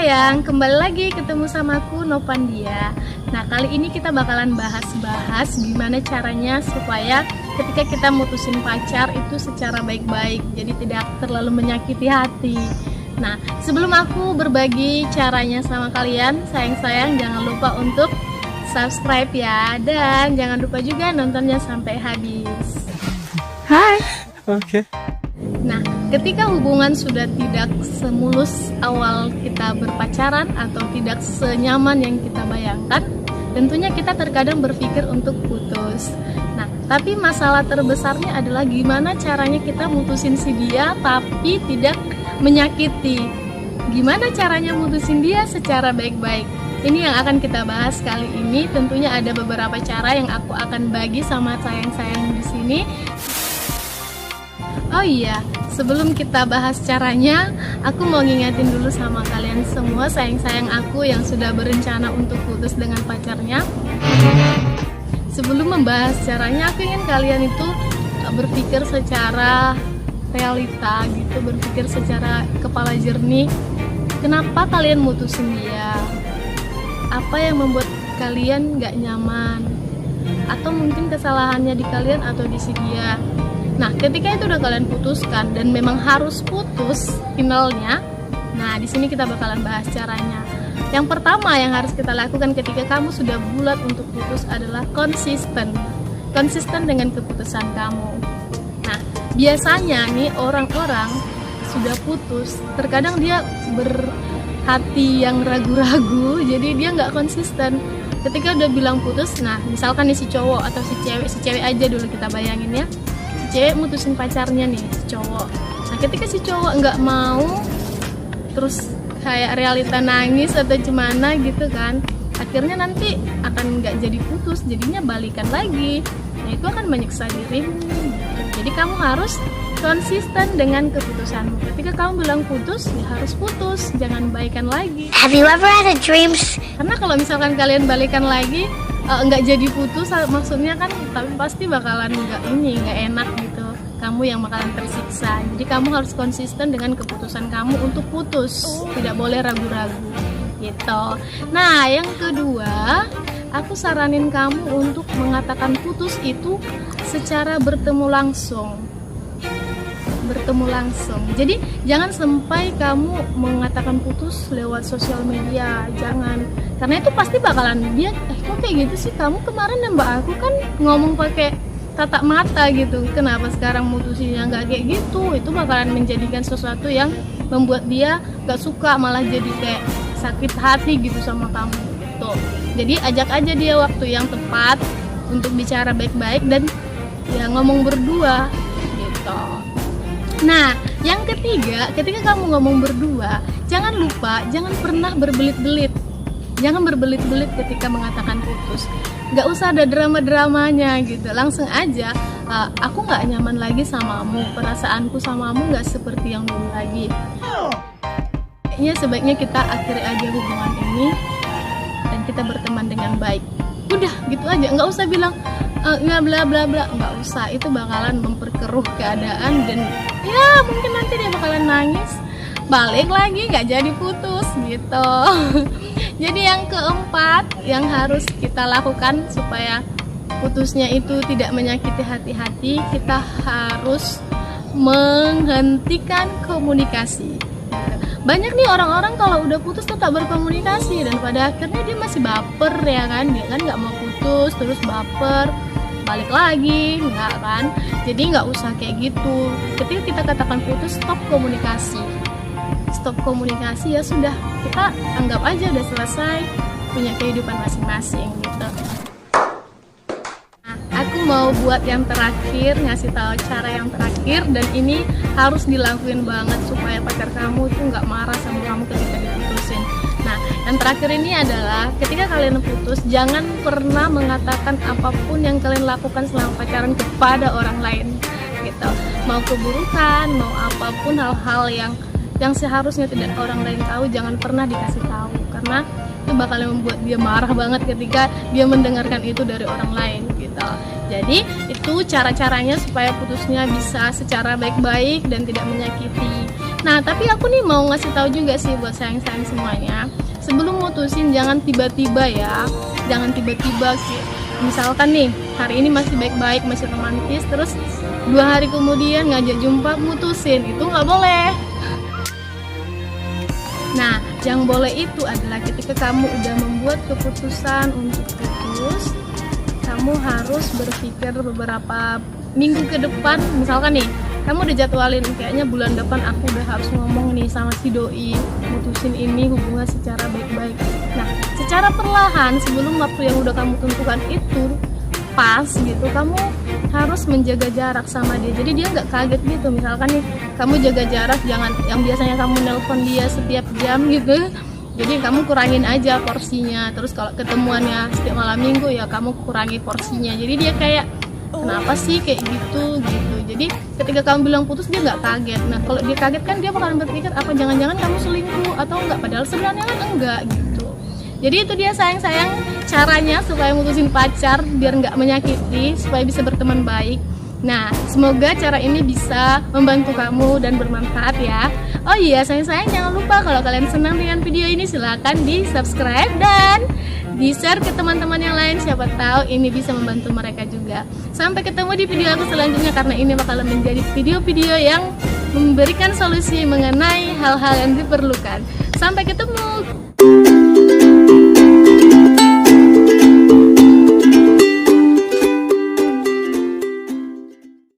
sayang, kembali lagi ketemu sama aku Novandia. Nah, kali ini kita bakalan bahas gimana caranya supaya ketika kita mutusin pacar itu secara baik-baik, jadi tidak terlalu menyakiti hati. Nah, sebelum aku berbagi caranya sama kalian, sayang-sayang jangan lupa untuk subscribe ya, dan jangan lupa juga nontonnya sampai habis. Hai. Oke. Nah, ketika hubungan sudah tidak semulus awal kita berpacaran atau tidak senyaman yang kita bayangkan, tentunya kita terkadang berpikir untuk putus. Nah, tapi masalah terbesarnya adalah gimana caranya kita mutusin si dia tapi tidak menyakiti. Gimana caranya mutusin dia secara baik-baik? Ini yang akan kita bahas kali ini. Tentunya ada beberapa cara yang aku akan bagi sama sayang-sayang di sini. Oh iya, sebelum kita bahas caranya, aku mau ngingetin dulu sama kalian semua, sayang-sayang aku yang sudah berencana untuk putus dengan pacarnya. Sebelum membahas caranya, aku ingin kalian itu berpikir secara realita gitu, berpikir secara kepala jernih. Kenapa kalian mutusin dia? Apa yang membuat kalian gak nyaman? Atau mungkin kesalahannya di kalian atau di si dia? Nah, ketika itu udah kalian putuskan dan memang harus putus finalnya, nah di sini kita bakalan bahas caranya. Yang pertama yang harus kita lakukan ketika kamu sudah bulat untuk putus adalah konsisten dengan keputusan kamu. Nah, biasanya nih orang-orang sudah putus, terkadang dia berhati yang ragu-ragu, jadi dia nggak konsisten. Ketika udah bilang putus, nah misalkan nih si cowok atau si cewek aja dulu kita bayangin ya. Cewek mutusin pacarnya nih, si cowok. Nah, ketika si cowok nggak mau, terus kayak realita nangis atau gimana gitu kan, akhirnya nanti akan nggak jadi putus, jadinya balikan lagi. Nah, itu akan menyiksa dirimu. Jadi kamu harus konsisten dengan keputusanmu. Ketika kamu bilang putus, ya harus putus, jangan baikan lagi. Have you ever had a dream? Karena kalau misalkan kalian balikan lagi, nggak jadi putus, maksudnya kan, tapi pasti bakalan nggak enak gitu, kamu yang bakalan tersiksa. Jadi kamu harus konsisten dengan keputusan kamu untuk putus, tidak boleh ragu-ragu gitu. Nah, yang kedua, aku saranin kamu untuk mengatakan putus itu secara bertemu langsung. Jadi jangan sampai kamu mengatakan putus lewat sosial media, jangan, karena itu pasti bakalan dia kok kayak gitu sih, kamu kemarin nembak aku kan ngomong pakai tatap mata gitu, kenapa sekarang mutusinnya nggak kayak gitu. Itu bakalan menjadikan sesuatu yang membuat dia nggak suka, malah jadi kayak sakit hati gitu sama kamu tuh. Jadi ajak aja dia waktu yang tepat untuk bicara baik-baik dan ya ngomong berdua gitu. Nah, yang ketiga, ketika kamu ngomong berdua, jangan lupa, jangan pernah berbelit-belit. Jangan berbelit-belit ketika mengatakan putus. Gak usah ada drama-dramanya gitu. Langsung aja, aku gak nyaman lagi samamu, perasaanku samamu gak seperti yang dulu lagi. Kayaknya sebaiknya kita akhiri aja hubungan ini dan kita berteman dengan baik. Udah, gitu aja, gak usah bilang nggak bla bla bla, nggak usah. Itu bakalan memperkeruh keadaan dan ya mungkin nanti dia bakalan nangis, balik lagi nggak jadi putus gitu. Jadi yang keempat yang harus kita lakukan supaya putusnya itu tidak menyakiti hati, kita harus menghentikan komunikasi. Banyak nih orang-orang kalau udah putus tetap berkomunikasi dan pada akhirnya dia masih baper ya kan, dia kan nggak mau putus terus baper, balik lagi, enggak kan. Jadi nggak usah kayak gitu. Ketika kita katakan putus, stop komunikasi ya sudah, kita anggap aja udah selesai, punya kehidupan masing-masing gitu. Nah, aku mau buat yang terakhir, ngasih tahu cara yang terakhir, dan ini harus dilakuin banget supaya pacar kamu itu nggak marah sama kamu ketika diputusin. Nah, yang terakhir ini adalah ketika kalian putus, jangan pernah mengatakan apapun yang kalian lakukan selama pacaran kepada orang lain gitu. Mau keburukan, mau apapun, hal-hal yang seharusnya tidak orang lain tahu, jangan pernah dikasih tahu, karena itu bakal membuat dia marah banget ketika dia mendengarkan itu dari orang lain gitu. Jadi itu cara-caranya supaya putusnya bisa secara baik-baik dan tidak menyakiti. Nah, tapi aku nih mau ngasih tahu juga sih buat sayang-sayang semuanya. Sebelum mutusin jangan tiba-tiba ya. Jangan tiba-tiba sih. Misalkan nih, hari ini masih baik-baik, masih romantis, terus 2 hari kemudian ngajak jumpa, mutusin. Itu nggak boleh. Nah, yang boleh itu adalah ketika kamu udah membuat keputusan untuk putus, kamu harus berpikir beberapa minggu ke depan. Misalkan nih, kamu udah jadwalin kayaknya bulan depan aku udah harus ngomong nih sama si doi, mutusin ini hubungan secara baik-baik. Nah, secara perlahan sebelum waktu yang udah kamu tentukan itu pas gitu, kamu harus menjaga jarak sama dia, jadi dia nggak kaget gitu. Misalkan nih, kamu jaga jarak, jangan yang biasanya kamu nelpon dia setiap jam gitu, jadi kamu kurangin aja porsinya. Terus kalau ketemuannya setiap malam minggu ya kamu kurangi porsinya, jadi dia kayak kenapa sih kayak gitu. Jadi ketika kamu bilang putus dia nggak kaget. Nah, kalau dia kaget kan dia bakalan berpikir apa jangan-jangan kamu selingkuh atau enggak, padahal sebenarnya kan enggak gitu. Jadi itu dia sayang-sayang caranya supaya mutusin pacar biar nggak menyakiti, supaya bisa berteman baik. Nah, semoga cara ini bisa membantu kamu dan bermanfaat ya. Oh iya, sayang-sayang jangan lupa kalau kalian senang dengan video ini silahkan di subscribe dan di share ke teman-teman yang lain, siapa tahu ini bisa membantu mereka juga. Sampai ketemu di video aku selanjutnya, karena ini bakalan menjadi video-video yang memberikan solusi mengenai hal-hal yang diperlukan. Sampai ketemu.